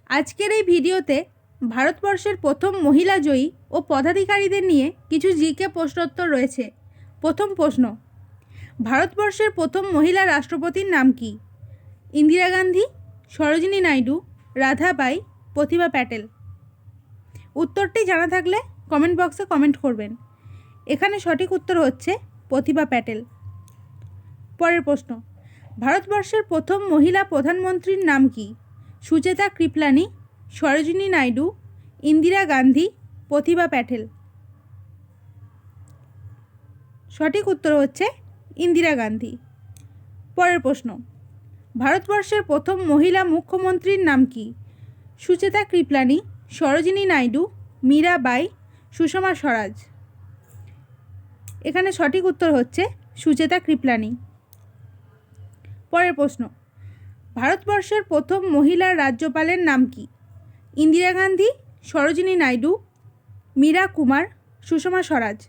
আজকের এই ভিডিওতে ভারতবর্ষের প্রথম মহিলা জয়ী ও পদাধিকারীদের নিয়ে কিছু জিকে প্রশ্নোত্তর রয়েছে। প্রথম প্রশ্ন, ভারতবর্ষের প্রথম মহিলা রাষ্ট্রপতির নাম কি? ইন্দিরা গান্ধী, সরোজিনী নাইডু, রাধাবাই, প্রতিভা প্যাটেল। উত্তরটি জানা থাকলে কমেন্ট বক্সে কমেন্ট করবেন। এখানে সঠিক উত্তর হচ্ছে প্রতিভা প্যাটেল। পরের প্রশ্ন, ভারতবর্ষের প্রথম মহিলা প্রধানমন্ত্রীর নাম কি? সুচেতা কৃপলানি, সরোজিনী নাইডু, ইন্দিরা গান্ধী, প্রতিভা প্যাটেল। সঠিক উত্তর হচ্ছে ইন্দিরা গান্ধী। পরের প্রশ্ন, ভারতবর্ষের প্রথম মহিলা মুখ্যমন্ত্রীর নাম কি? সুচেতা কৃপলানি, সরোজিনী নাইডু, মীরাবাই, সুষমা স্বরাজ। এখানে সঠিক উত্তর হচ্ছে সুচেতা কৃপলানি। পরের প্রশ্ন, ভারতবর্ষের প্রথম মহিলা রাজ্যপালের নাম কি? ইন্দিরা গান্ধী, সরোজিনী নাইডু, মীরা কুমার, সুষমা স্বরাজ।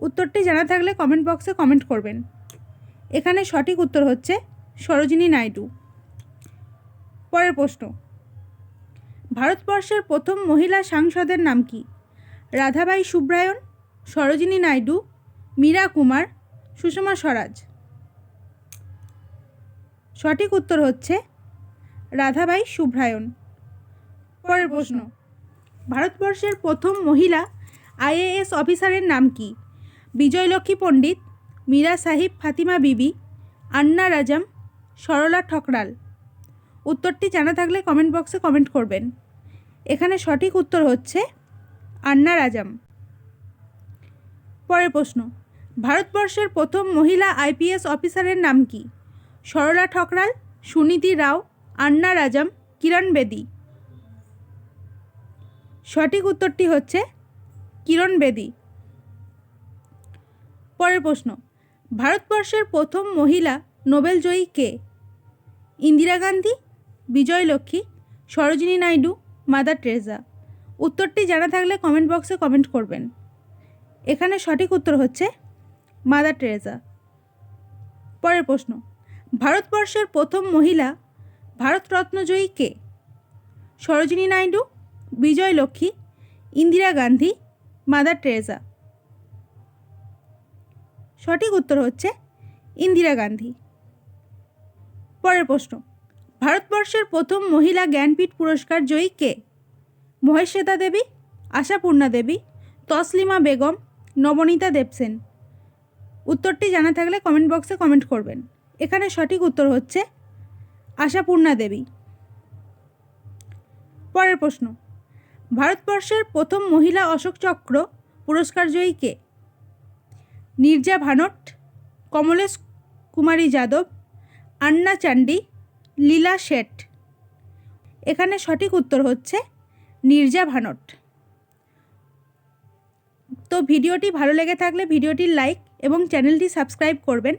উত্তরটি জানা থাকলে কমেন্ট বক্সে কমেন্ট করবেন। এখানে সঠিক উত্তর হচ্ছে সরোজিনী নাইডু। পরের প্রশ্ন, ভারতবর্ষের প্রথম মহিলা সাংসদের নাম কি? রাধাবাই সুব্রায়ন, সরোজিনী নাইডু, মীরা কুমার, সুষমা স্বরাজ। সঠিক উত্তর হচ্ছে রাধাবাই সুব্রায়ন। পরের প্রশ্ন, ভারতবর্ষের প্রথম মহিলা আইএএস অফিসারের নাম কি? বিজয়লক্ষ্মী পণ্ডিত, মীরা সাহিব ফাতিমা বিবি, আন্না রাজাম, সরলা ঠকরাল। উত্তরটি জানা থাকলে কমেন্ট বক্সে কমেন্ট করবেন। এখানে সঠিক উত্তর হচ্ছে আন্না রাজাম। পরের প্রশ্ন, ভারতবর্ষের প্রথম মহিলা আইপিএস অফিসারের নাম কি? সরলা ঠকরাল, সুনীতি রাও, আন্না রাজাম, কিরণ বেদি। সঠিক উত্তরটি হচ্ছে কিরণ বেদি। পরের প্রশ্ন, ভারতবর্ষের প্রথম মহিলা নোবেল জয়ী কে? Indira Gandhi, Vijayalakshmi, Sarojini Naidu, Mother Teresa. উত্তরটি জানা থাকলে কমেন্ট বক্সে কমেন্ট করবেন। এখানে সঠিক উত্তর হচ্ছে মাদার টেরেসা। পরের প্রশ্ন, ভারতবর্ষের প্রথম মহিলা ভারতরত্ন জয়ী কে? Sarojini Naidu, Vijayalakshmi, Indira Gandhi, Mother Teresa. সঠিক উত্তর হচ্ছে ইন্দিরা গান্ধী। পরের প্রশ্ন, ভারতবর্ষের প্রথম মহিলা জ্ঞানপীঠ পুরস্কার জয়ী কে? মহেশ্বেতা দেবী, আশাপূর্ণা দেবী, তসলিমা বেগম, নবনীতা দেবসেন। উত্তরটি জানা থাকলে কমেন্ট বক্সে কমেন্ট করবেন। এখানে সঠিক উত্তর হচ্ছে আশাপূর্ণা দেবী। পরের প্রশ্ন, ভারতবর্ষের প্রথম মহিলা অশোক চক্র পুরস্কার জয়ী কে? নীরজা ভানট, কমলেশ কুমারী যাদব, আন্না চান্ডি, লীলা শেঠ। এখানে সঠিক উত্তর হচ্ছে নীরজা ভানট। তো ভিডিওটি ভালো লেগে থাকলে ভিডিওটির লাইক এবং চ্যানেলটি সাবস্ক্রাইব করবেন।